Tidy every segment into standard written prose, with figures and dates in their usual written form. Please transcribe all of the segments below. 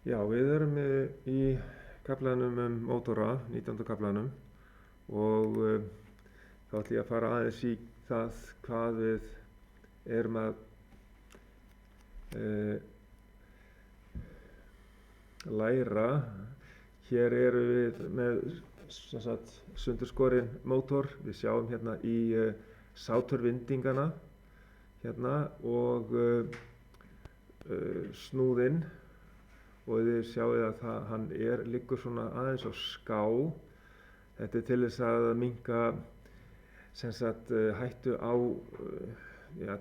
Já, við erum í kaflanum mótora, 19. kaflanum og þá ætlum ég að fara aðeins í það hvað við erum að læra. Hér erum við með sundurskorinn mótor. Við sjáum hérna í sáturvindingana hérna og snúðinn, og þið sjáið að hann liggur svona aðeins á ská. Þetta til þess að minnka hættu á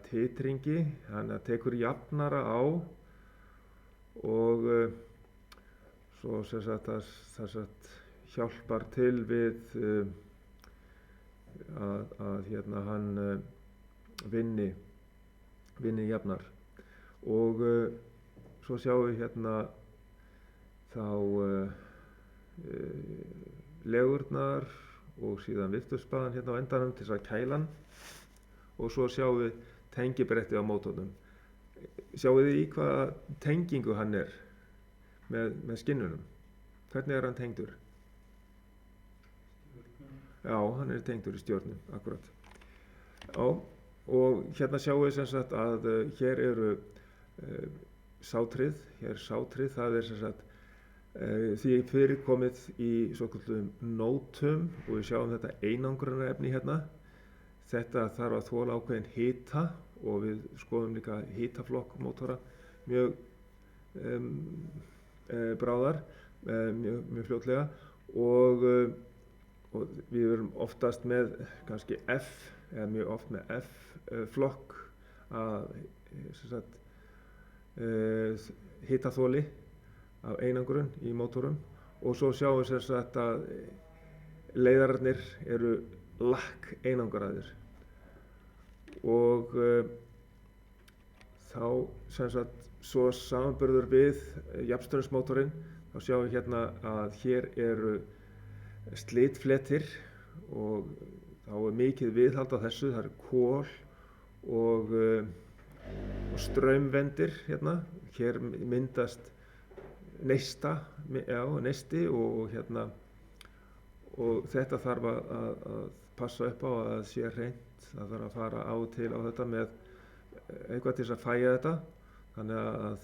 titringi. Hann tekur jafnara á og svo það hjálpar til við að hann vinni jafnar. Og svo sjáum við hérna þá legurnar og síðan viftuspaðan hérna á endanum til þess að kæla hann, og svo sjáum við tengibrettið á mótornum. Sjáum við í hvaða tengingu hann er með skinnunum. Hvernig er hann tengdur? Já, hann er tengdur í stjörnum, akkurat. Já, og hérna sjáum við að hér eru sátrið. Það er því fyrirkomið í svokölluðum nótum, og við sjáum þetta einangrunarefni hérna. Þetta þarf að þola ákveðinn hita, og við skoðum líka hitaflokk mótora mjög bráðar, mjög fljótlega, og við erum oftast með kannski F, eða mjög oft með F-flokk að hitaþoli af einangrun í mótorum. Og svo sjáum við að leiðararnir eru lakk einangraðir, og þá svo samanburður við jafnstraumsmótorinn, þá sjáum við hérna að hér eru slitfletir, og þá er mikið viðhald á þessu. Það eru kol og straumvendir hérna. Hér myndast neisti, og þetta þarf að passa upp á að það sé hreint. Það þarf að fara á til á þetta með eitthvað til þess að fægja þetta, þannig að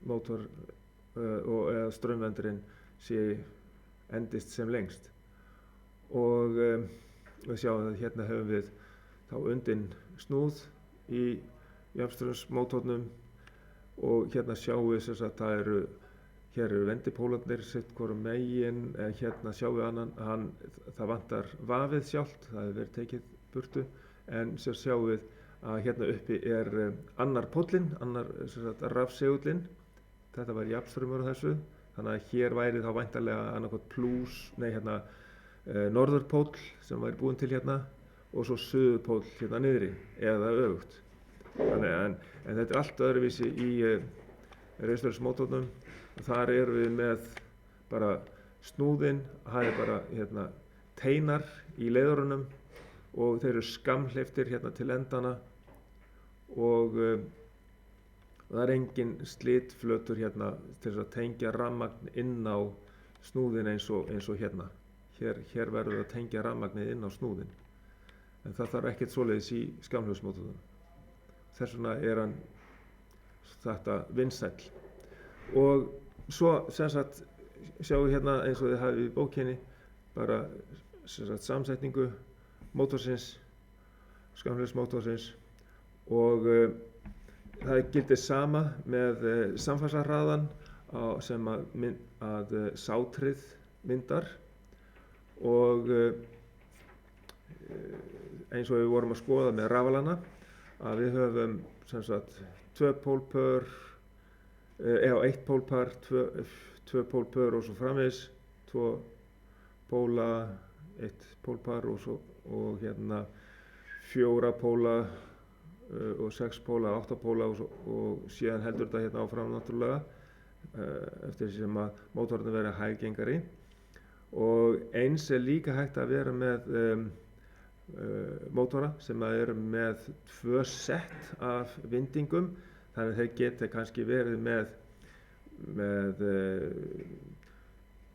mótor eða straumvendurinn endist sem lengst. Og við sjáum að hérna höfum við þá undinn snúð í jafnstraumsmótornum, og hérna sjáum við að hér eru vendipólarnir sitt hvorum megin. Hérna sjáum við annan, það vantar vafið sjálft, það hefur verið tekið burtu, en svo sjáum við að hérna uppi er annar póllinn, rafsegullinn. Þetta var jafnstraumur á þessu, þannig að hér væri þá væntanlega annaðhvort norðurpóll sem væri búinn til hérna, og svo suðurpóll hérna niðri, eða öfugt. En þetta er allt öðruvísi í rafstraumsmótornum. Þar erum við með bara snúðinn, það er bara teinar í leiðurunum, og þeir eru skammhleyptir hérna til endana, og það er engin slitflötur hérna til þess að tengja rafmagn inn á snúðinn eins og hérna. Hér verður að tengja rafmagnið inn á snúðinn, en það þarf ekkert svoleiðis í skammhleypsmótornum. Þess vegna er hann þetta vinsæll. Og svo sjáum við hérna, eins og þið hafið í bókinni, bara samsetningu mótorsins, skammhleypsmótorsins, og það gildir sama með samfarsahraðan sem að sátrið myndar. Og eins og við vorum að skoða með rafalana, að við höfum 2 pólpör, eitt pólpar, 2 pólpör og svo framvegis, 2 póla, 1 pólpar, og hérna 4 póla og 6 póla, 8 póla, og síðan heldur þetta hérna áfram náttúrulega eftir því sem að mótorinn verður hæggengari. Og eins er líka hægt að vera með mótora sem eru með 2 sett af vindingum, þannig að þeir geta kannski verið með með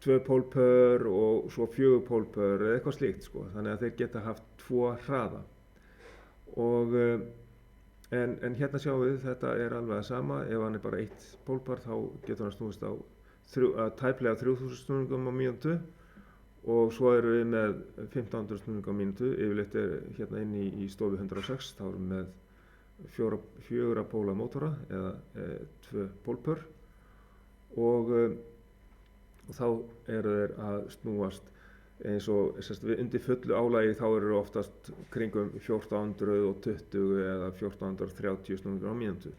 2 pólpör og svo 4 pólpör eða eitthvað slíkt sko. Þannig að þeir geta haft 2 hraða. Og, en hérna sjáum við, þetta er alveg það sama. Ef hann er bara 1 pólpar þá getur hann snúist á tæplega 3000 snúningum á mínútu. Og svo erum við með 1500 snúninga á mínútu. Yfirleitt er hérna inn í stofu 106, þá erum við með 4 póla mótora eða 2 pólpör. Og þá eru þeir að snúast eins og undir fullu álagi þá eru oftast kringum 1420 eða 1430 snúningar á mínútu.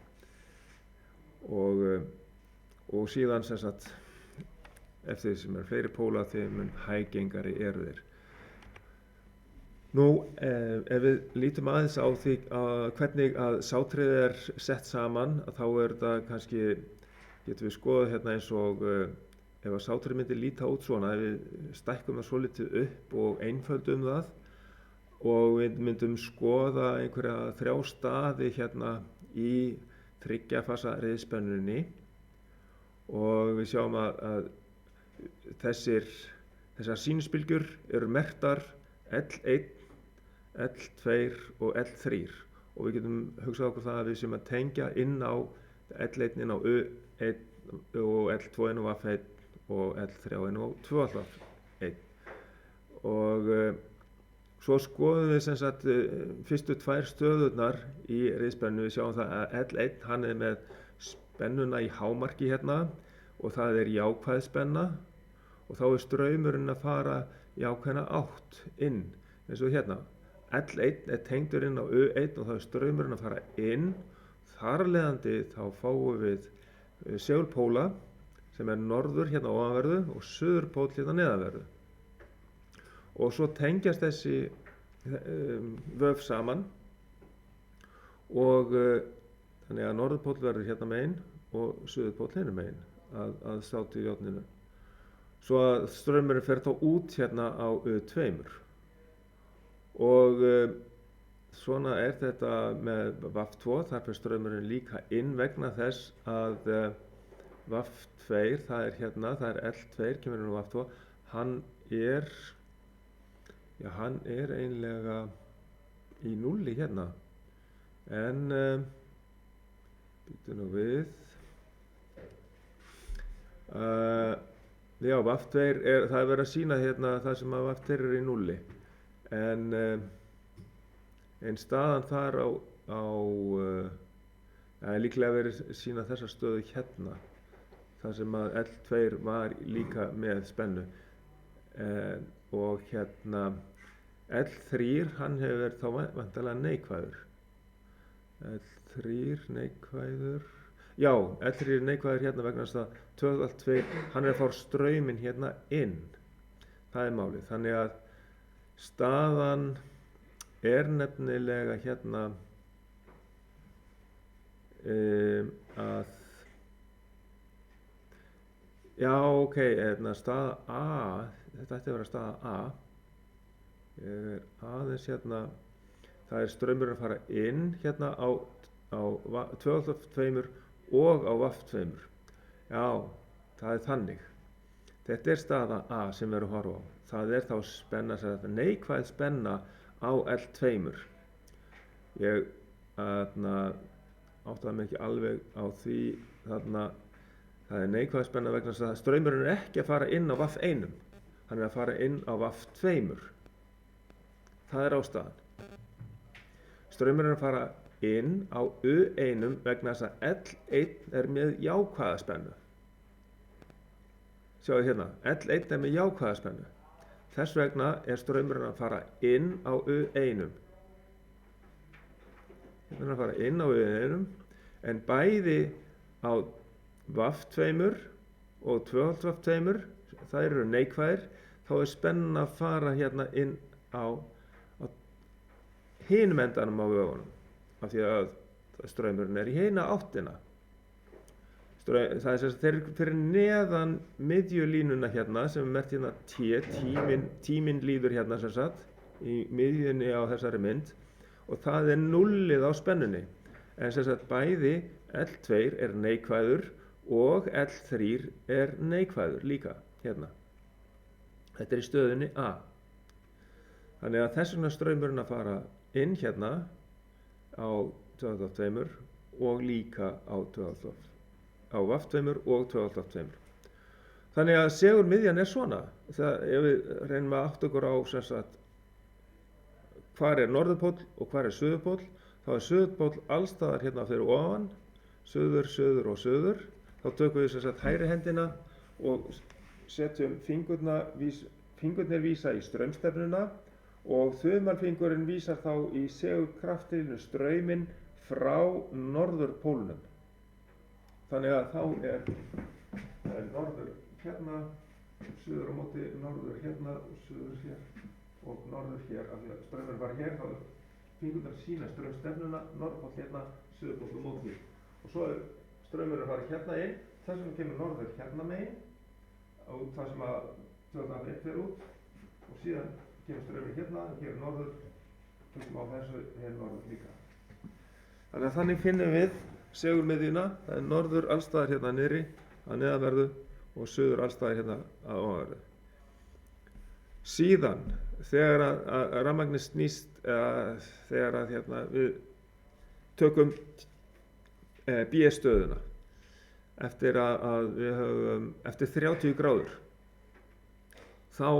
Og síðan eftir því sem fleiri póla þeim mun hæggengari eru þeir. Nú, ef við lítum aðeins á því hvernig að sátrið er sett saman, þá er þetta kannski, getum við skoðað hérna eins og ef að sátrið myndi líta út svona, ef við stækkum það svolítið upp og einföldum það og við myndum skoða einhverja 3 staði hérna í 3 fasa reiðspennunni og við sjáum að þessar sínusbylgjur eru merktar L1, L2 og L3 og við getum hugsað okkur það að við séum að tengja inn á L1 inn á U1 og L2 inn á VAF1 og L3 inn á 2-VAF1 og svo skoðum við fyrstu 2 stöðurnar í reiðspennu. Við sjáum það að L1 hann er með spennuna í hámarki hérna og það er jákvæð spenna og þá er straumurinn að fara í ákveðna átt inn eins og hérna. L1 er tengdur inn á U1 og þá er straumurinn að fara inn. Þar af leiðandi þá fáum við segulpóla sem er norður hérna ofanverðu og suðurpól hérna neðanverðu. Og svo tengjast þessi vöf saman og þannig að norðurpól verður hérna megin og suðurpól hérna megin að sátu í járninu. Svo að straumurinn fer þá út hérna á U2. Og svona er þetta með VAF2, þar fer straumurinn líka inn vegna þess að VAF2, það er hérna, það er L2, kemur inn á VAF2, hann er einlega í 0 hérna. En, býtum nú við. Já, VAF2 það er verið að sýna hérna það sem að VAF2 er í 0 en staðan þar líklega verið að sýna þessa stöðu hérna þar sem að L2 var líka með spennu og hérna L3 hann hefur verið þá væntanlega neikvæður. L3 neikvæður. Já, L3 er neikvæður hérna vegna þess að 2L2, hann er að fá strauminn hérna inn. Það er málið. Þannig að staðan er nefnilega hérna að já, ok, staða A, þetta ætti að vera staða A. Ég er aðeins hérna, það er straumurinn að fara inn hérna á 2L2 og á VAF2. Já, það er þannig. Þetta er staða A sem við erum að horfa á. Það er þá spenna, neikvæð spenna á L2. Ég áttaði mig ekki alveg á því þarna. Það er neikvæð spenna vegna þess að straumurinn er ekki að fara inn á VAF1. Hann er að fara inn á VAF2. Það er ástæðan. Straumurinn er að fara inn á U1 vegna þess að L1 er með jákvæða spennu. Sjáðu hérna, L1 er með jákvæða spennu. Þess vegna er straumurinn að fara inn á U1. Hann er að fara inn á U1 en bæði á VAF2 og 2,5 það eru neikvæðir, þá er spennan að fara hérna inn á hinum endanum á vöfunum af því að straumurinn er í hina áttina. Það er sem sagt þeir fyrir neðan miðjulínuna hérna sem er merkt hérna T, tíminn líður hérna sem sagt í miðjunni á þessari mynd og það er nullið á spennunni en sem sagt bæði L2 er neikvæður og L3 er neikvæður líka hérna. Þetta er í stöðunni A. Þannig að þess vegna straumurinn að fara inn hérna á 2,2 og líka á VAF2 og 2,2. Þannig að segulmiðjan er svona. Ef við reynum að átta okkur á sem sagt hvar er norðurpóll og hvar er suðurpóll, þá er suðurpóll allstaðar hérna fyrir ofan, suður, suður og suður. Þá tökum við sem sagt hægri hendina og setjum fingurnir vísa í straumstefnuna og þumalfingurinn vísar þá í segulkraftinu strauminn frá norðurpólnum. Þannig að þá er norður hérna, suður á móti, norður hérna og suður hér og norður hér. Af því að straumurinn var hér, þá fingurnar sína straumstefnuna, norðurpóll hérna, suðurpóll á móti. Og svo er straumurinn að fara hérna inn, þess vegna kemur norður hérna megin, út það sem að 2,1 fer út, og síðan kemur straumurinn hérna, hér er norður, tökum á þessu, hér er norður líka. Þannig að þannig finnum við segulmiðjuna, það er norður allstaðar hérna niðri að neðanverðu og suður allstaðar hérna að ofanverðu. Síðan, þegar að rafmagnið snýst, þegar að hérna, við tökum B-stöðuna, eftir að við höfum, eftir 30 gráður, þá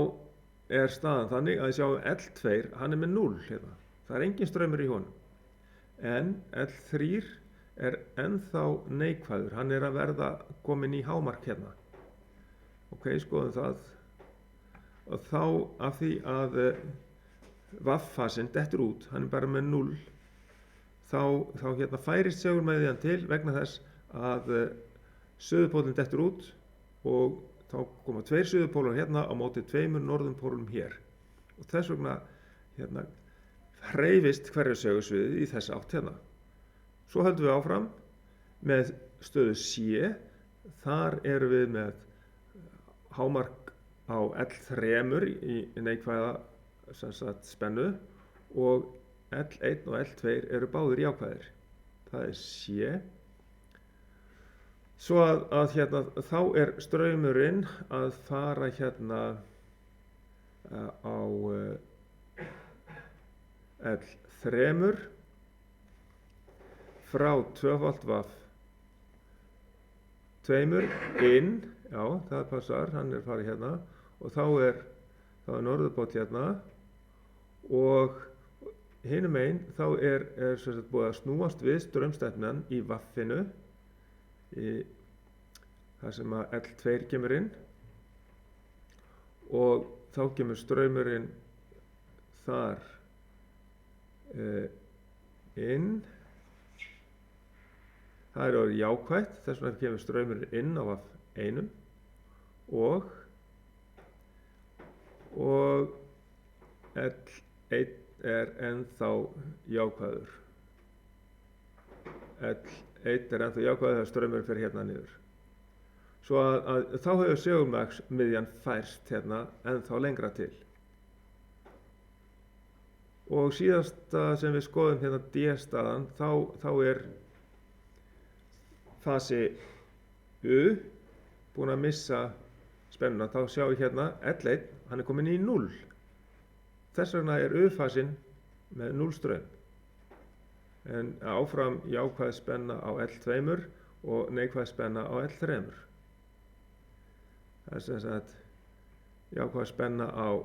er staðan þannig að við sjáum L2, hann er með 0 hérna. Það er engin straumur í honum. En L3 er ennþá neikvæður, hann er að verða komin í hámark hérna. Ok, skoðum það. Og þá af því að VAF-fasinn dettur út, hann er bara með 0, þá hérna færist segulmiðjan til vegna þess að suðurpólinn dettur út og þá koma 2 suðurpólar hérna á móti 2 norðurpólum hér. Og þess vegna hérna hreyfist hverfisegulsviðið í þessa átt hérna. Svo höldum við áfram með stöðu C. Þar erum við með hámark á L3 í neikvæða sem sagt spennu og L1 og L2 eru báðir jákvæðir. Það er C. Svo að hérna þá er straumurinn að fara hérna á L3 frá 2V VAF 2 inn, já það passar, hann er farið hérna og þá er norðurpóll hérna og hinum megin þá er sem sagt búið að snúast við straumstefnan í vaffinu þar sem að L2 kemur inn og þá kemur straumurinn þar inn. Það er orðið jákvætt, þess vegna kemur straumurinn inn á VAF1 og L1 er ennþá jákvæður. L1 er ennþá jákvæður þegar straumurinn fer hérna niður. Svo að þá hefur segulmiðjan færst hérna ennþá lengra til. Og síðasta sem við skoðum hérna D-staðan, þá er fasi U búin að missa spennuna. Þá sjáum við hérna L1, hann er komin í 0. Þess vegna er U-fasinn með 0 straum. En áfram jákvæð spenna á L2 og neikvæð spenna á L3. Það er sem sagt jákvæð spenna á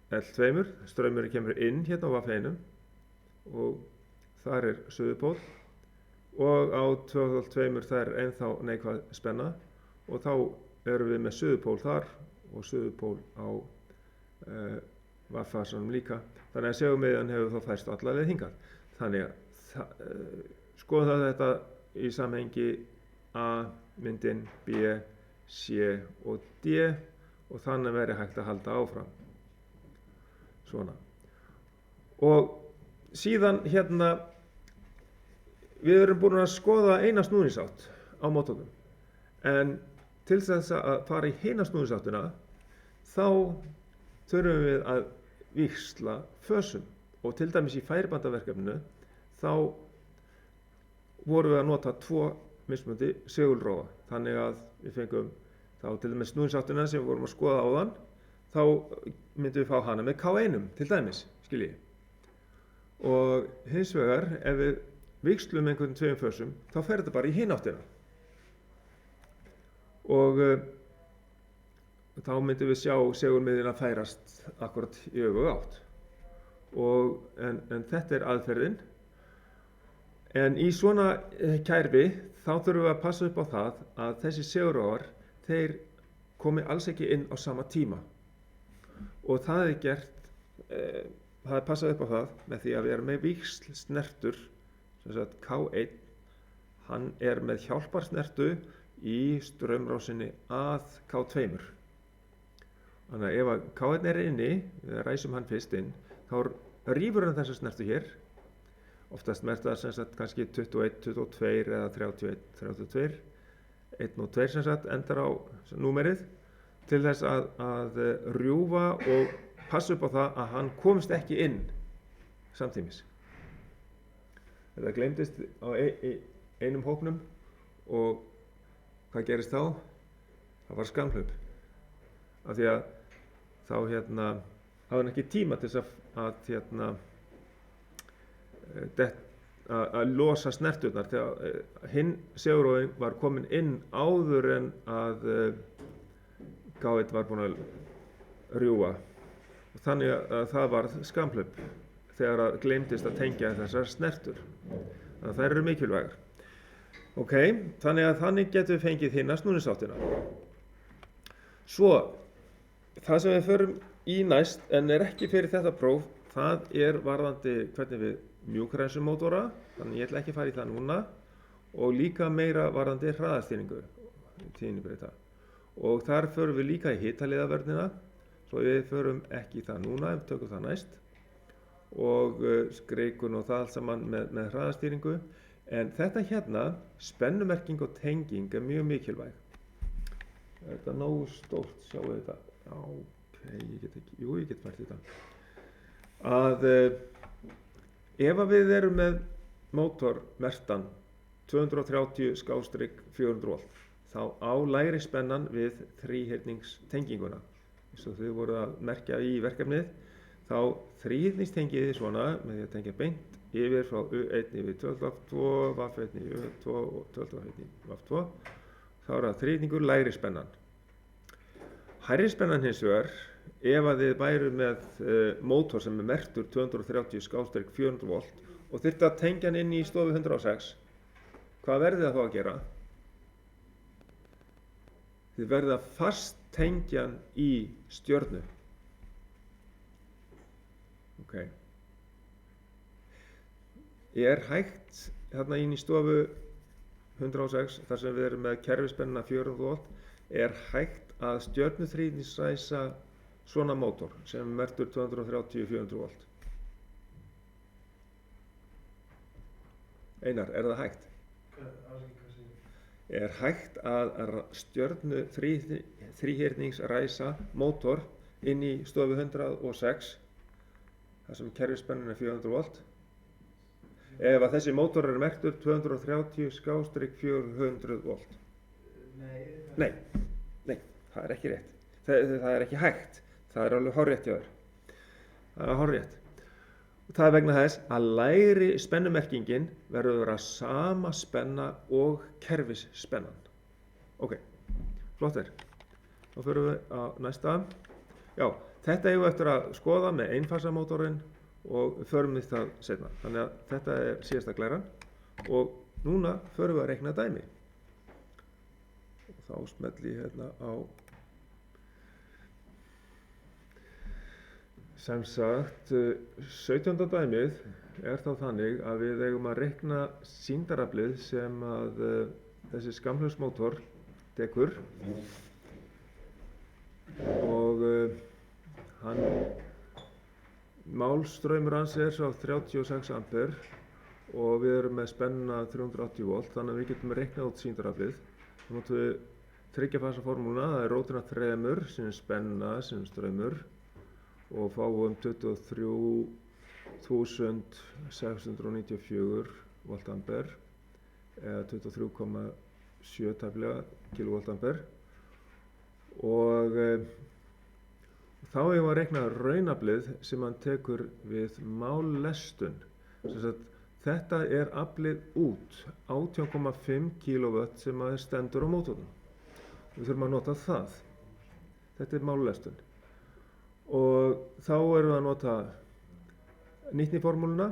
L2, straumurinn kemur inn hérna á VAF1 og þar er suðurpól og á 2,2 það er ennþá neikvæð spenna og þá erum við með suðurpól þar og suðurpól á VAF-fasanum líka. Þannig að segulmiðjan hefur þá færst alla leið hingað. Þannig að skoðum það þetta í samhengi A, myndin, B, C og D og þannig verður hægt að halda áfram. Svona. Og síðan hérna við erum búin að skoða eina snúningsátt á móttökum en til þess að fara í hina snúningsáttina þá þurfum við að víxla fösum og til dæmis í færibandaverkefninu þá vorum við að nota 2 mismunandi segulrófa. Þannig að við fengum þá til dæmis snúningsáttina sem við vorum að skoða áðan, þá myndum við fá hana með K1 til dæmis, skiljið. Og hins vegar, ef við víxlum einhvern tveim fösum, þá fer þetta bara í hina áttina. Og þá myndum við sjá segulmiðjuna færast akkurat í öfuga átt. En þetta er aðferðin. En í svona kerfi þá þurfum við að passa upp á það að þessi segulrófar, þeir komi alls ekki inn á sama tíma. Og það er gert, það er passað upp á það með því að við erum með víxlsnertur, sem sagt K1, hann er með hjálparsnertu í straumrásinni að K2. Þannig að ef að K1 er inni, við ræsum hann fyrst inn, þá rífur hann þessa snertu hér. Oftast merkt það sem sagt kannski 21, 22 eða 31, 32. 1 og 2 sem sagt endar á númerið til þess að rjúfa og passa upp á það að hann komist ekki inn samtímis. Þetta gleymdist á einum hópnum og hvað gerist þá? Það var skammhlaup. Af því að þá hafði hann ekki tíma til þess að losa snerturnar þegar hinn segulrófinn var komin inn áður en að K1 var búinn að rjúfa. Þannig að það varð skammhlaup þegar að gleymdist að tengja þessar snertur. Þannig að þær eru mikilvægar. Ok, þannig getum við fengið hina snúningsáttina. Svo, það sem við förum í næst, en er ekki fyrir þetta próf, það er varðandi hvernig við mjúkrensum mótora, þannig ég ætla ekki að fara í það núna, og líka meira varðandi hraðastýringu, tíðnibreyta. Og þar förum við líka í hitaliðavörnina, svo við förum ekki í það núna, við tökum það næst, og skreikun og það allt saman með hraðastýringu. En þetta hérna, spennumerking og tenging er mjög mikilvæg. Er þetta nógu stórt, sjáu þetta? Já, ok, ég get fært þetta. Ef við erum með mótor merktan 230/400 volt, þá á lægri spennan við þríhyrningstenginguna. Eins og þau voru að merkja í verkefnið, þá þríhyrningstengið þið svona með því að tengja beint yfir frá U1 yfir 12V2, VF1 yfir U2 og 12V1 yfir VF2. Þá er það þríhyrningur lægri spennan. Hærri spennan hins vegar, ef að þið væru með mótor sem er merktur 230/400 volt og þyrfti að tengja hann inn í stofu 106, hvað verðið það þá að gera? Þið verðið að fast tengja hann í stjörnu. Ok. Er hægt hérna inn í stofu 106, þar sem við erum með kerfispennuna 400 volt, er hægt að stjörnuþríhyrningsræsa svona mótor sem er merktur 230/400 volt. Einar, er það hægt? Er hægt að stjörnuþríhyrningsræsa mótor inn í stofu 106 þar sem kerfispennan er 400 volt? Ef að þessi mótor er merktur 230/400 volt? Nei, það er ekki rétt. Það er ekki hægt. Það er alveg hárrétt hjá þér. Það er hárrétt. Það er vegna þess að lægri spennumerkingin verður að vera sama spenna og kerfisspennan. Ok, flott er. Þá förum við á næsta. Já, þetta eigum við eftir að skoða með einfasamótorinn og förum við það seinna. Þannig að þetta er síðasta glæran og núna förum við að reikna dæmi. Og þá smelli ég hérna á sem sagt 17. dæmið er þá þannig að við eigum að reikna sýndaraflið sem að þessi skammhlaupsmótor tekur og málstraumur hans er sá 36 ampere og við erum með spennuna 380 volt, þannig að við getum reiknað út sýndaraflið. Þá notum við þriggja-fasa formúluna, það er rótin af 3 sem spenna sem straumur og fáum 23.694 voltampere eða 23,7 tæplega kV og þá eigum við að reikna raunaflið sem hann tekur við mállestun. Þetta er aflið út, 18,5 kW sem að stendur á mótornum. Við þurfum að nota það. Þetta er mállestun. Og þá erum við að nota nýtniformúluna.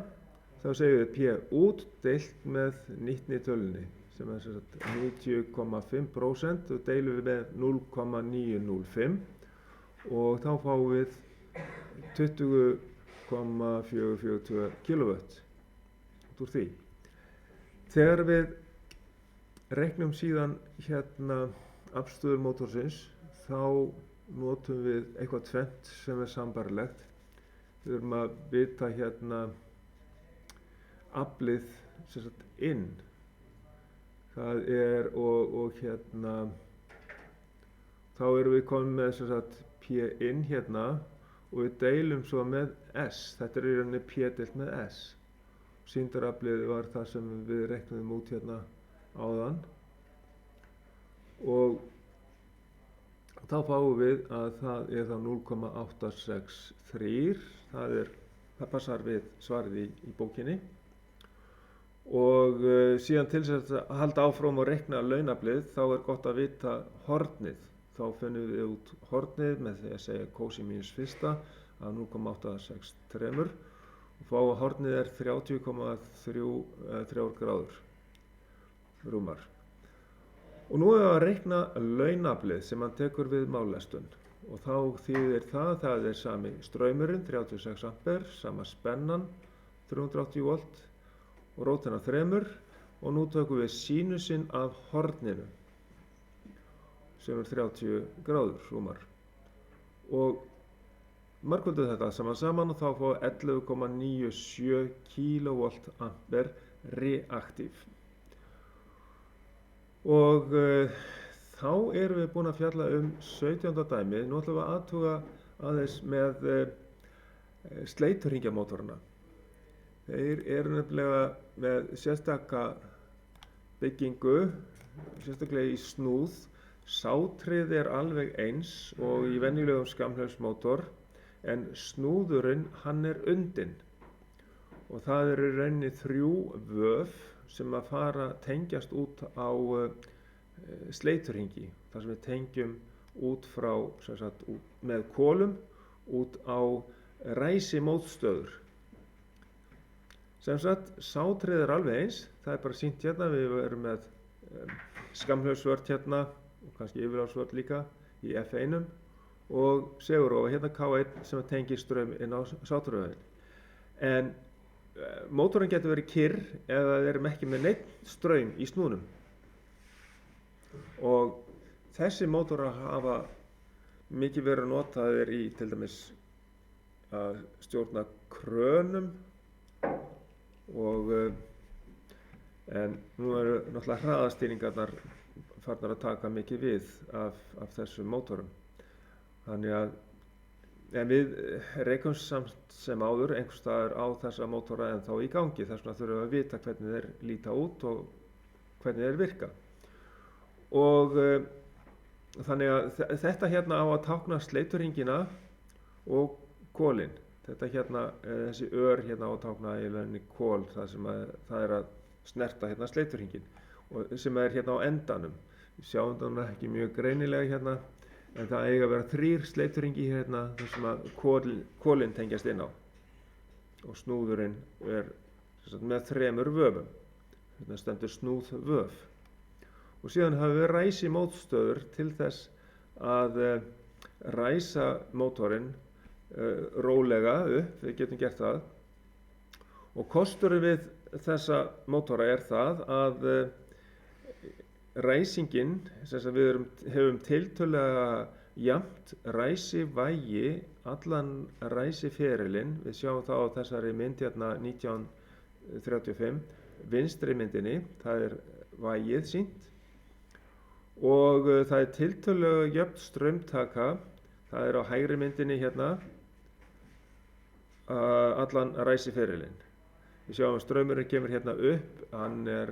Þá segjum við P út deilt með nýtnitölunni sem er 90,5% og deilum við með 0,905 og þá fáum við 20,442 kW úr því. Þegar við reiknum síðan afstöður mótorsins þá notum við eitthvað tvennt sem er sambærilegt. Við þurfum að vita aflið inn. Það er og þá erum við komin með P inn og við deilum svo með S. Þetta er í rauninni P deilt með S. Sýndaraflið var það sem við reiknaðum út áðan og þá fáum við að það er þá 0,863. Það passar við svarið í bókinni. Og síðan til þess að halda áfram og reikna launaflið þá er gott að vita hornið. Þá finnum við út hornið með því að segja kósi mínus fyrsta að 0,863 og fá að hornið er 30,3 gráður rúmar. Og nú erum við að reikna launaflið sem hann tekur við mállestun og þá þýðir það er sami straumurinn 36 ampere, sama spennan 380 volt og rótina 3 og nú tökum við sínusinn af horninu sem er 30 gráður rúmar og margfölduð þetta saman og þá fá 11,97 kV reaktív og þá erum við búin að fjalla 17. dæmi. Nú ætlum við að athuga aðeins með sleiturhringjamótorana. Þeir eru nefnilega með sérstaka byggingu, sérstaklega í snúð. Sátrið er alveg eins og í venjulegum skammhlaups-mótor en snúðurinn hann er undinn og það eru í rauninni 3 vöf sem að tengjast út á sleiturhringi þar sem við tengjum út frá með kolum út á ræsimótstöður. Sátrið er alveg eins, það er bara sýnt við erum með skammhlaupsvörn og kannski yfirráðsvörn líka í F1 og segurófa K1 sem tengir straum inn á sátruveginn. En mótorinn getur verið kyrr ef við erum ekki með neitt straum í snúðnum. Og þessi mótorar hafa mikið verið notaðir í til dæmis að stjórna krönum en nú eru náttúrulega hraðastýringarnar farnar að taka mikið við af þessum mótorum. Þannig að en við reikum samt sem áður einhvers staðar á þessa mótora en þá í gangi. Þess vegna þurfum við að vita hvernig þeir líta út og hvernig þeir virka. Og þannig að þetta á að tákna sleiturhringina og kolin. Þetta þessi ör á að tákna í rauninni kol það sem það er að snerta sleiturhringin og sem er á endanum. Við sjáum þetta ekki mjög greinilega en það eiga að vera 3 sleiturhringi þar sem að kolin tengjast inn á og snúðurinn er með 3 vöfum. Þetta stendur snúðvöf. Og síðan hafum við ræsimótstöður til þess að ræsa mótorinn rólega upp, við getum gert það. Og kosturinn við þessa mótora er það að ræsingin, við hefum tiltölulega jafnt ræsivægi allan ræsiferilinn. Við sjáum það á þessari mynd 1935, vinstri myndinni, það er vægið sýnt. Og það er tiltölulega jöfn straumtaka, það er á hægri myndinni allan ræsiferilinn. Við sjáum að straumurinn kemur upp, hann er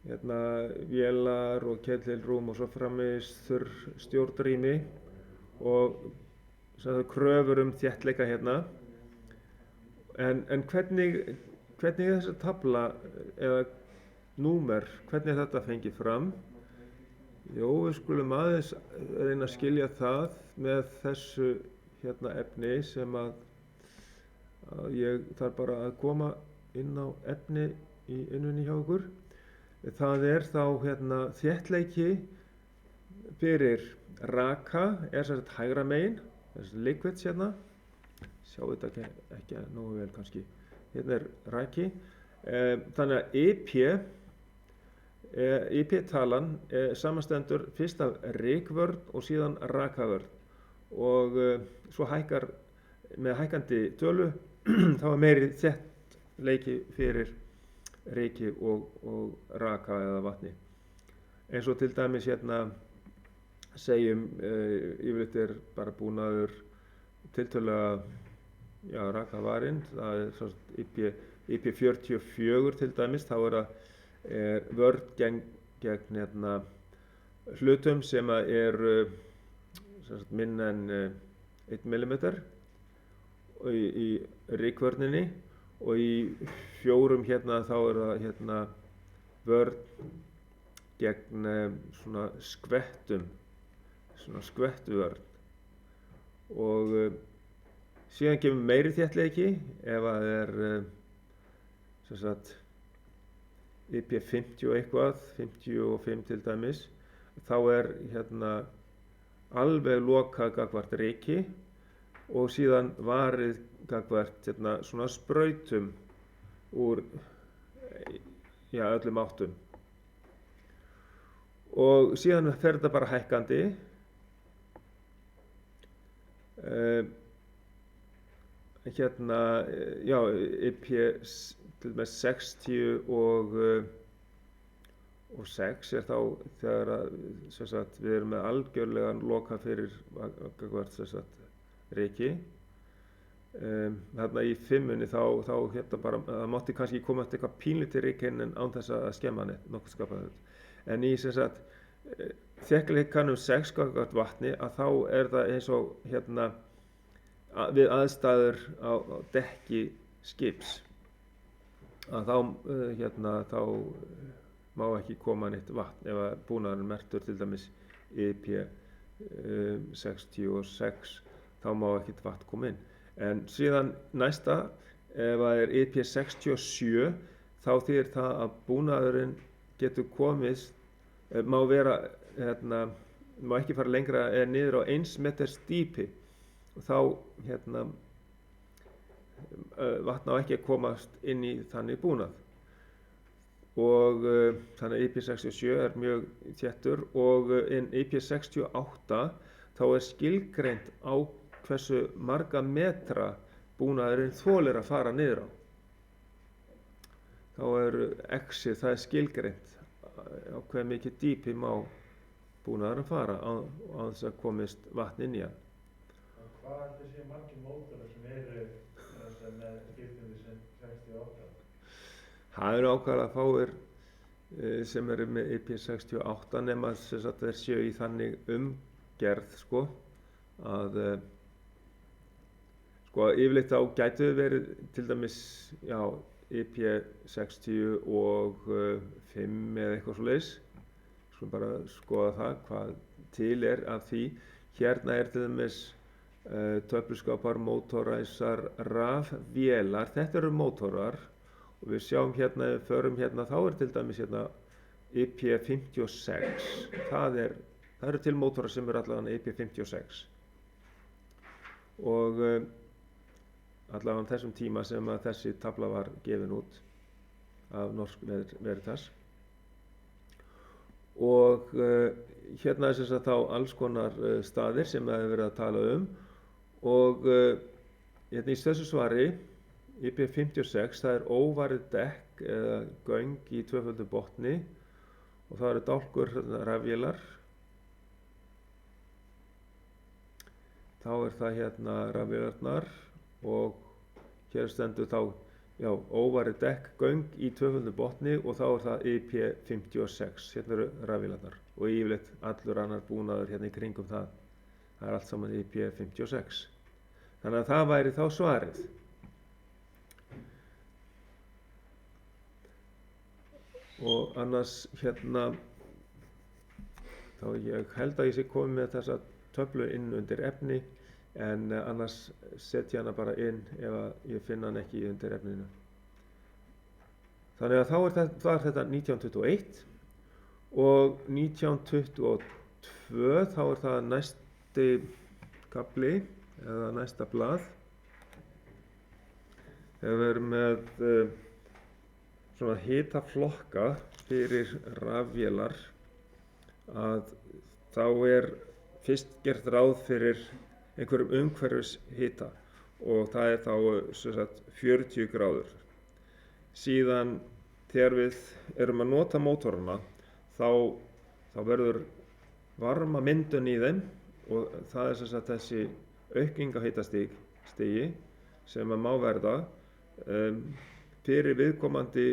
vélar og ketilrúm og svo framvegis þurr stjórnrými og kröfur þéttleika hérna. En hvernig þessi tafla eða númer, hvernig þetta fengið fram? Jó, við skulum aðeins reyna að skilja það með þessu efni sem að ég þarf bara að koma inn á efni í innunni hjá okkur. Það þá þéttleiki fyrir raka sem sagt hægra megin, þessi liquids hérna. Sjá þetta ekki nógu vel kannski. Hérna raki. Þannig að IP-talan samanstendur fyrst af rykvörn og síðan rakavörn. Og svo hækkar með hækkandi tölu þá meiri þéttleiki fyrir ryki og raka eða vatni. Eins og til dæmis segjum yfirleitt bara búnaður tiltölulega rakavarinn. Það svo IP44 til dæmis, þá það vörn gegn hlutum sem eru minna en 1 millimeter í rykvörninni og í 4 þá það vörn gegn svona skvettum, svona skvettuvörn. Og síðan kemur meiri þéttleiki ef það sem sagt IP50 og eitthvað, 55 til dæmis, þá alveg lokað gagnvart ryki og síðan varið gagnvart svona sprautum úr öllum áttum. Og síðan fer þetta bara hækkandi. IP til dæmis 60 og 6 þá þegar sem sagt, við erum með algjörlegan loka fyrir gagnvart sem sagt ryki. Þarna í 5-unni þá bara, það mátti kannski koma eftir eitthvað pínlítið ryk inn en án þess að skemma nokkuð skapað hlut. En í sem sagt þéttleikanum 6 gagnvart vatni að þá það eins og við aðstæður á dekki skips að þá má ekki koma neitt vatn ef að búnaðurinn merktur til dæmis IP66 þá má ekkert vatn koma inn. En síðan næsta, ef það IP67 þá þýðir það að búnaðurinn getur komist, má ekki fara lengra en niður á 1 meters dýpi og þá vatn á ekki að komast inn í þannig búnað. Og þannig að IP67 mjög þéttur og IP68 þá skilgreint á hversu marga metra búnaðurinn þolir að fara niður á. Þá X-ið, það skilgreint á hve mikið dýpi má búnaðurinn fara á þess að komist vatn inn í hann. Hvað séu margir mótorar sem með skiptum sem 68? Það ákaflega fáir sem með IP68 nema þess að þeir séu í þannig umgerð að yfirleitt þá gætu verið til dæmis IP60 og 5 eða eitthvað svoleiðis. Skulum bara skoða það hvað til af því. Hérna til dæmis töfluskápar, mótoræsar, rafvélar. Þetta eru mótorar og við sjáum ef við förum þá til dæmis IP56. Það eru til mótorar sem allavega IP56 og allavega á þessum tíma sem að þessi tafla var gefin út af Norsk Veritas. Og sem sagt þá alls konar staðir sem það hefur verið að tala og í þessu svari IP56 það óvarið dekk eða göng í tvöföldu botni og það eru dálkur rafvélar. Þá það rafvélarnar og hér stendur þá óvarið dekkgöng í tvöföldum botni og þá er það IP56. Hérna eru rafvélarnar og yfirleitt allur annar búnaður hérna í kringum það. Það er allt saman IP56. Þannig að það væri þá svarið. Og annars hérna, þá ég held að ég sé komið með þessa töflu inn undir efni, en annars setja hana bara inn ef ég finna hann ekki undir efninu. Þannig að þá var þetta 1921 og 1922 þá er það næsti kafli eða næsta blað. Þegar við erum með svona hitaflokka fyrir rafvélar, að þá er fyrst gert ráð fyrir einhverjum umhverfishita og það er þá sem sagt 40 gráður. Síðan þegar við erum að nota mótorana þá verður varmamyndun í þeim og það er sem sagt þessi aukning á hitastigi sem að má verða fyrir viðkomandi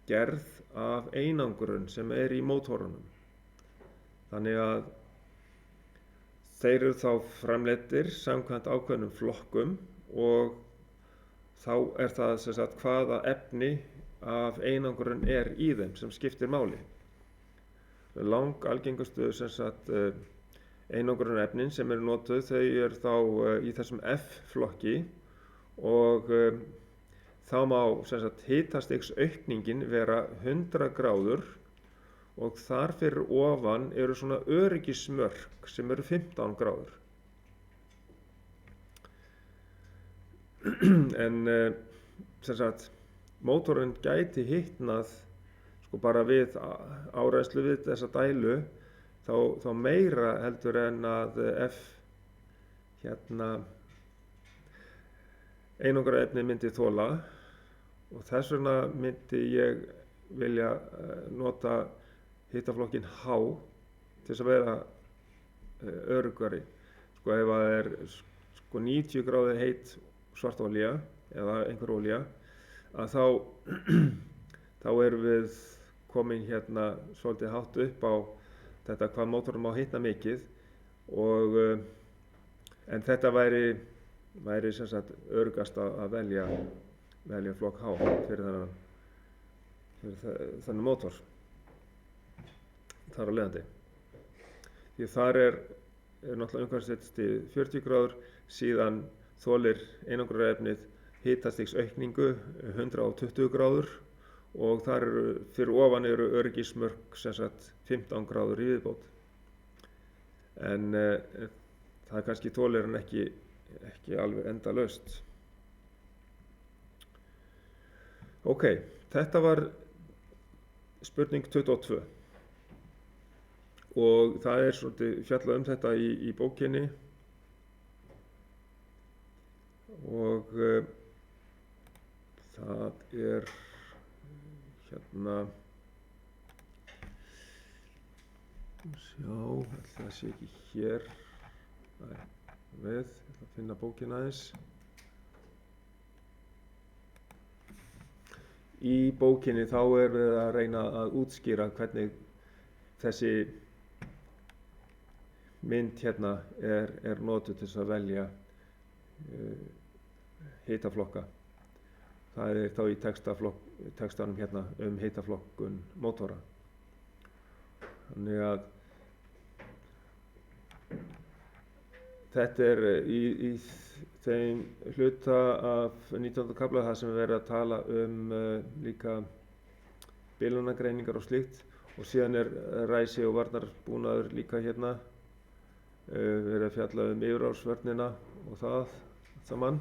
gerð af einangrun sem er í mótorunum. Þannig að þeir eru þá framleiddir samkvæmt ákveðnum flokkum og þá er það sem sagt hvaða efni af einangrun er í þeim sem skiptir máli. Algengustu sem sagt einangrunarefnin sem eru notuð, þau eru þá í þessum F-flokki og þá má sem sagt hitastigsaukningin vera 100 gráður og þar fyrir ofan eru svona öryggismörk sem eru 15 gráður. En sem sagt, mótorinn gæti hitnað sko bara við áreiðslu við þessa dælu þá meira heldur en að einangrunarefni myndi þola og þess vegna myndi ég vilja nota hitaflokkin H til þess að vera öruggari. Sko ef það er 90 gráði heit svart olía eða einhver olía, að þá erum við komin hérna svolítið hátt upp á þetta hvað mótorinn má hitna mikið og en þetta væri sem sagt öruggast að velja flokk H fyrir þennan mótor. Þar á leiðandi. Því þar er náttúrulega umhverfishiti 40 gráður, síðan þolir einangrunarefnið hitastigsaukningu 120 gráður og þar fyrir ofan eru öryggismörk sem sagt 15 gráður í viðbót. En það kannski þolir hann ekki alveg endalaust. Ok, þetta var spurning 22. Og það er svolítið fjallað þetta í bókinni og það er hérna, það sé ekki hér, ég ætla að finna bókina aðeins. Í bókinni þá er við að reyna að útskýra hvernig þessi mynd hérna er notuð til þess að velja hitaflokka. Það er þá í textanum hérna hitaflokkun mótora. Þannig að þetta er í þeim hluta af 19. kafla það sem verið að tala líka bilunargreiningar og slíkt og síðan er ræsi og varnarbúnaður líka hérna. Verið að fjalla yfirráðsvörnina og það saman.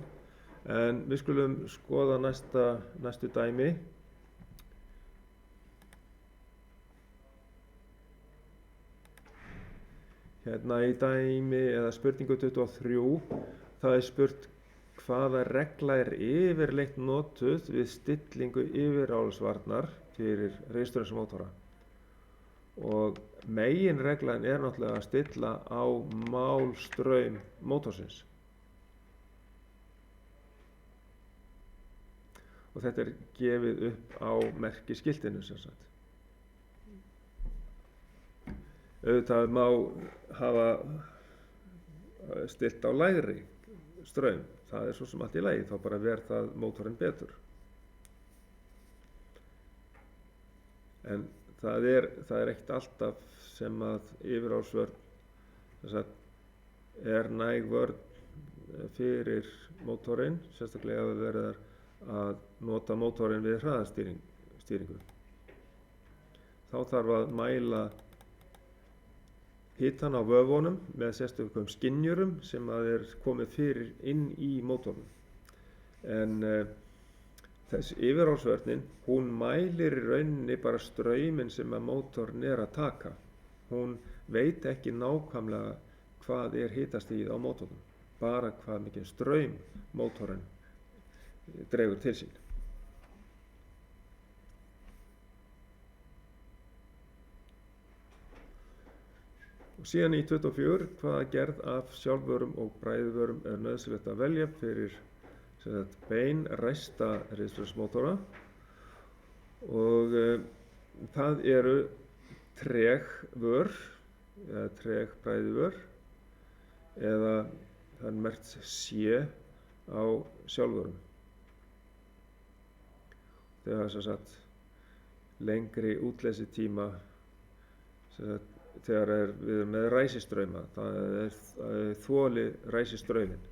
En við skulum skoða næstu dæmi. Hérna í dæmi eða spurningu 23, það er spurt hvaða regla er yfirleitt notuð við stillingu yfirráðsvarnar fyrir rafstreymismótora. Og meginreglan er náttúrulega að stilla á málstraum mótorsins. og þetta er gefið upp á merkiskiltinu sem sagt. Auðvitað má hafa stillt á lægri straum, það er svo sem allt í lagi, þá bara ver það mótorinn betur. En það er ekkert alltaf sem að yfirráðsvörn er næg vörn fyrir mótorinn, sérstaklega ef við verðum að nota mótorinn við hraðastýringu. Þá þarf að mæla hitann á vöfunum með sérstökum skynjurum sem að er komið fyrir inn í mótornum. En þessi yfirráðsvörnin, hún mælir í rauninni bara strauminn sem að mótorinn er að taka. Hún veit ekki nákvæmlega hvað er hitastigið á mótornum, bara hvað mikið straum mótorinn dregur til sín. Og síðan í 24, hvaða gerð af sjálfvörum og bræðvörum er nauðsynlegt að velja fyrir beinræsta riðstraumsmótora, og það eru tregvör eða tregbræðvör, eða það er merkt C á sjálfvörum. Þegar lengri útleysistíma þegar við erum með ræsistrauma, það er þoli ræsistrauminn.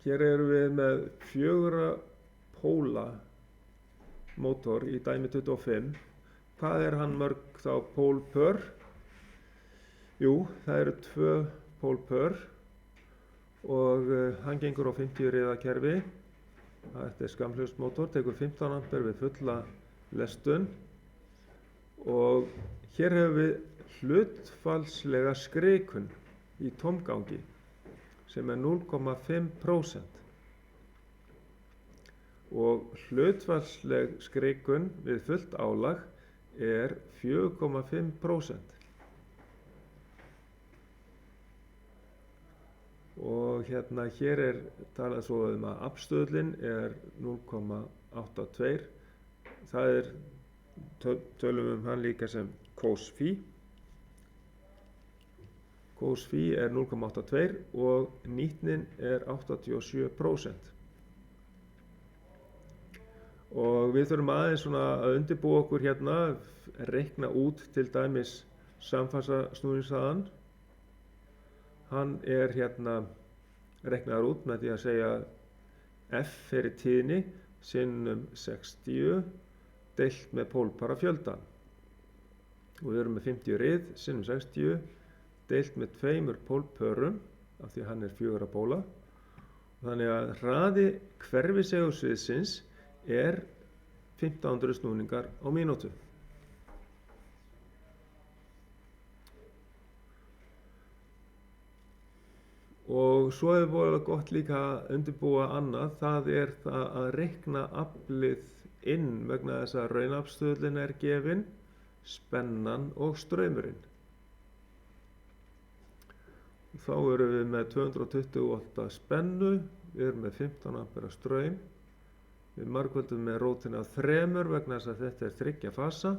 Hér erum við með 4 póla mótor í dæmi 25. Hvað er hann mörg þá pólpör? Jú, það eru 2 pólpör og hann gengur á 50 riðakerfi. Þetta er skammhljóðsmótor, tekur 15 ampere við fulla lestun, og hér hefur við hlutfallslega skrikun í tómgangi sem er 0,5%, og hlutfallsleg skrikun við fullt álag er 4,5%. Og hér er talað svo að afstöðlinn er 0,82. Það er, tölum hann líka sem cos-phi. Cos-phi er 0,82 og nýtnin er 87%. Og við þurfum aðeins að undirbúa okkur reikna út til dæmis samfasasnúningshraðann. Hann er reiknaður út með því að segja F fyrir tíðni sinnum 60 deilt með pólpara fjölda. Og við erum með 50 rið sinnum 60 deilt með 2 pólpörum, af því að hann er 4 póla. Þannig að hraði hverfisegulsviðsins er 1500 snúningar á mínútu. Og svo hefur voðalega gott líka að undirbúa annað, það er það að reikna aflið inn vegna þess að raunafstöðlinn er gefin, spennan og straumurinn. Þá erum við með 220 volt spennu, við erum með 15 ampere straum, við margföldum með rótina 3 vegna þess að þetta er 3 fasa,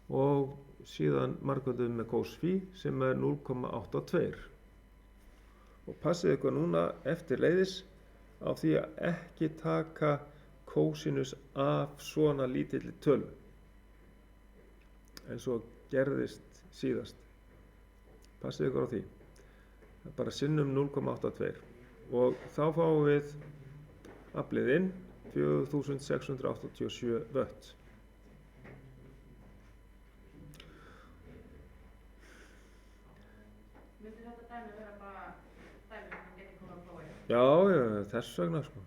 og síðan margföldum með cos-phi sem er 0,82. Og passið ykkur núna eftir leiðis á því að ekki taka kósinus af svona lítilli tölu eins og gerðist síðast. Passið ykkur á því. Það er bara sinnum 0,82 og þá fáum við aflið inn 4687 vött. Myndi þetta dæmi vera bara dæmi sem hann geti komið að prófa í? Já, þess vegna sko.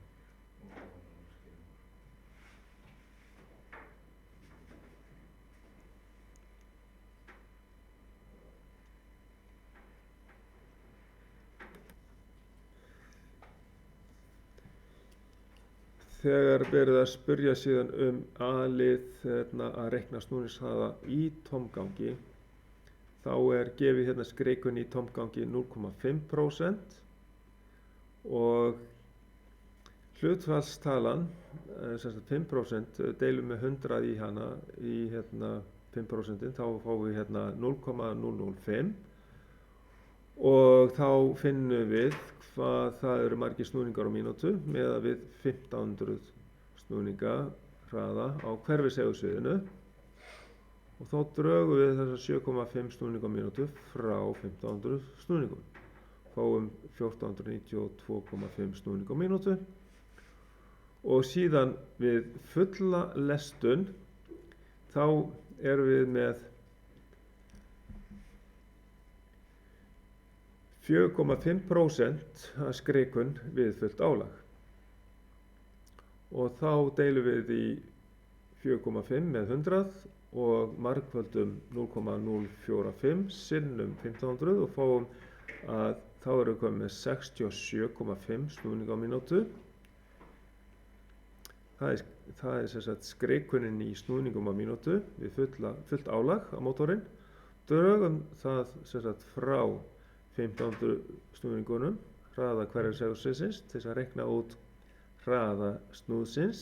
Þegar verið að spyrja síðan a-lið að reikna snúningshraða í tómgangi, þá er gefið hérna skrikun í tómgangi 0,5% og hlutfallstalan, sem sagt 5%, deilum með 100 í hana, í hérna 5%, þá fáum við hérna 0,005 og þá finnum við hvað það eru margir snúningar á mínútu meðað við 1500 snúninga hraða á hverfisegulsviðinu og þá drögum við þessa 7,5 snúninga á mínútu frá 1500 snúningum. Fáum 1492,5 snúninga á mínútu og síðan við fulla lestun þá erum við með 4,5% að skrikun við fullt álag og þá deilum við í 4,5 með 100 og margföldum 0,045 sinnum 1500 og fáum að þá erum við komið með 67,5 snúninga á mínútu. Það er sem sagt skrikunin í snúningum á mínútu við fullt álag á mótorinn. Drögum það sem sagt frá 1500 snúningunum, hraða hverfisegulsviðsins, til þess að reikna út hraða snúðsins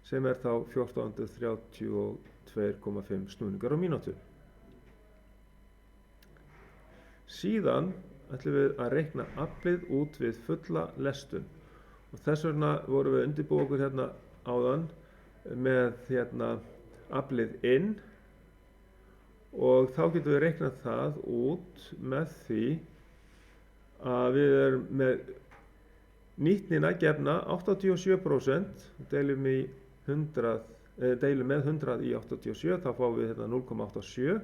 sem er þá 1432,5 snúningar á mínútu. Síðan ætlum við að reikna aflið út við fulla lestun og þess vegna vorum við að undirbúa okkur hérna áðan með hérna aflið inn og þá getum við reiknað það út með því að við erum með nýtnina gefna 87%, deilum með 100 í 87, þá fáum við hérna 0,87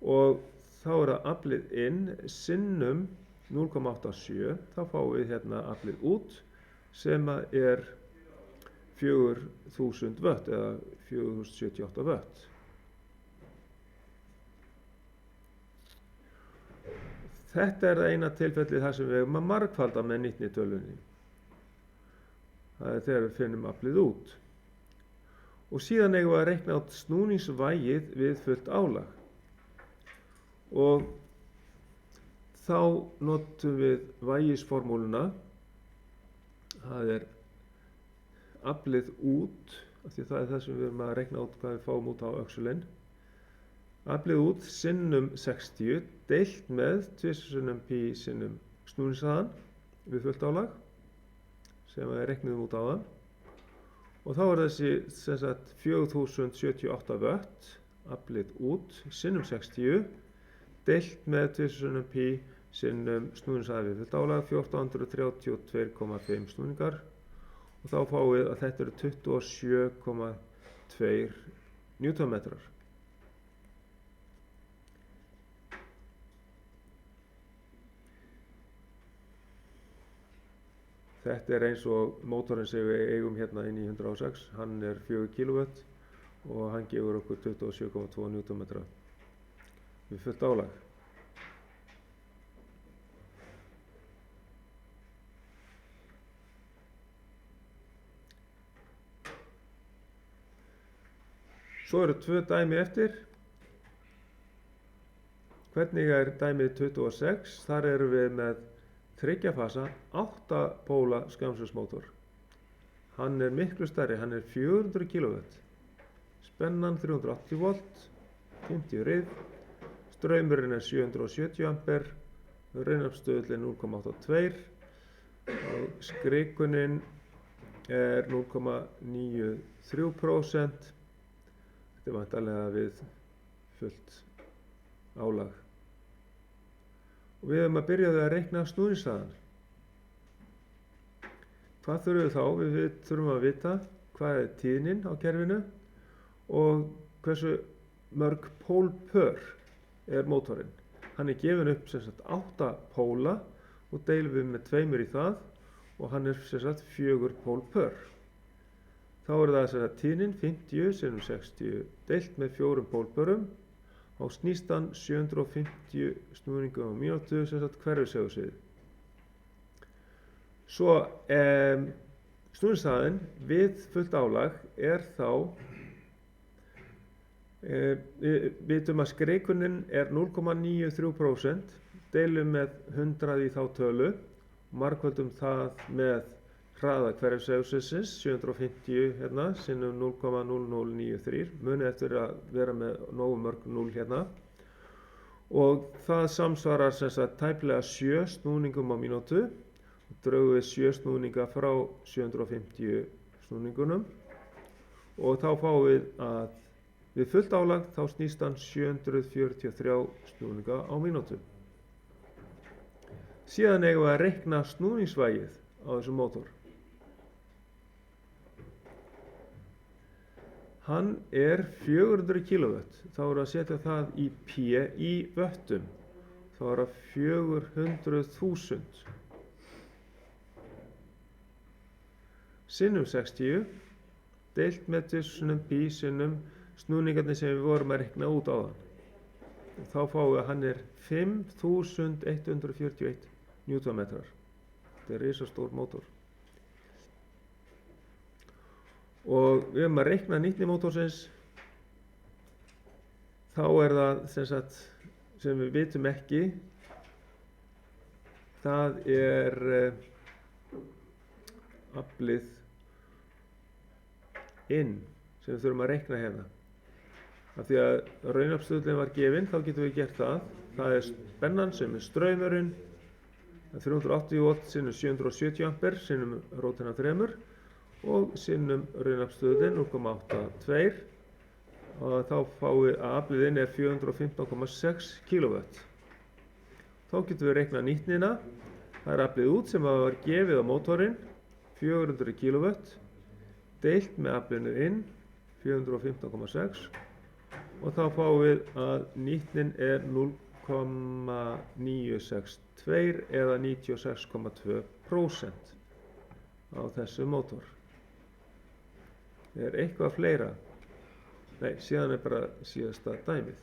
og þá er það aflið inn sinnum 0,87, þá fáum við hérna aflið út sem er 4000 vött eða 4078 vött. Þetta er það eina tilfellið þar sem við eigum að margfalda með nýtnitölunni. Það er þegar við finnum aflið út. Og síðan eigum við að reikna át snúningsvægið við fullt álag. Og þá notum við vægisformúluna. Það er aflið út, af því það er það sem við erum að reikna út hvað við fáum út á öxulinn. Aflið út sinnum 60 deilt með 2 sinnum pi sinnum snúningshraðan við fullt álag sem við reiknum út áðan og þá er þessi sem sagt 4078 vött aflið út sinnum 60 deilt með 2 sinnum pi sinnum snúningshraðan við fullt álag 1432,5 snúningar og þá fáum við að þetta eru 27,2 newtonmetrar. Þetta er eins og mótorinn sem við eigum hérna inn í 106, hann er 4 kW og hann gefur okkur 27,2 newtonmetra við fullt álag. Svo eru 2 dæmi eftir. Hvernig er dæmið 26? Þar erum við með 3 fasa 8 póla skammstöðsmótor. Hann er miklu stærri, hann er 400 kW. Spennan 380 volt, 50 rið, straumurinn er 770 ampere, raunaflsstöðullinn 0,82 og skrikunin er 0,93%. Þetta er væntanlega við fullt álag. Og við höfum að byrja að reikna snúningshraðan. Hvað þurfum við þá? Við þurfum að vita hvað er tíðnin á kerfinu og hversu mörg pólpör er mótorinn. Hann er gefinn upp sem sagt 8 póla og deilum við með 2 í það og hann er sem sagt 4 pólpör. Þá er það sem sagt tíðnin 50 sinnum 60 deilt með 4 pólpörum og snýst hann 750 snúningum á mínútu sem sagt hverfisegulsvið. Svo snúningshraðinn við fullt álag er þá Við vitum að skrikunin er 0,93%, deilum með 100 í þá tölu, margföldum það með hraða hverfisvegssins 750 hérna sinnum 0,0093, munið eftir að vera með nógu mörg 0 hérna, og það samsvarar sem sagt tæplega 7 snúningum á mínútu. Draugum við 7 snúninga frá 750 snúningunum og þá fáum við að við fullt álag þá snýst hann 743 snúninga á mínútu. Síðan eigum við að reikna snúningsvægið á þessum mótor. Hann er 400 kW, þá er að setja það í P í vöttum, þá er það 400.000 sinnum 60 deilt með dissunum P sinnum snúningarnir sem við vorum að reikna út á það. Þá fáum við að hann er 5141 Newtonmetrar. Þetta er risastór mótor. Og við höfum að reikna nýtni mótorsins, þá er það sem við vitum ekki, það er aflið inn sem við þurfum að reikna hérna. Af því að raunaflstöðullinn var gefinn, þá getum við gert það. Það er spennan sem er straumurinn, 380 watt sinnum 770 ampere sinnum rótina 3 og sinnum raunaflstöðullinn 0,82 og þá fáum við að aflið inn er 415,6 kW. Þá getum við reikna nýtnina. Það er aflið út sem var gefið á mótorinn, 400 kW, deilt með aflinu inn, 415,6 og þá fáum við að nýtnin er 0,962 eða 96,2% á þessu mótor. Er eitthvað fleira? Nei, síðan er bara síðasta dæmið.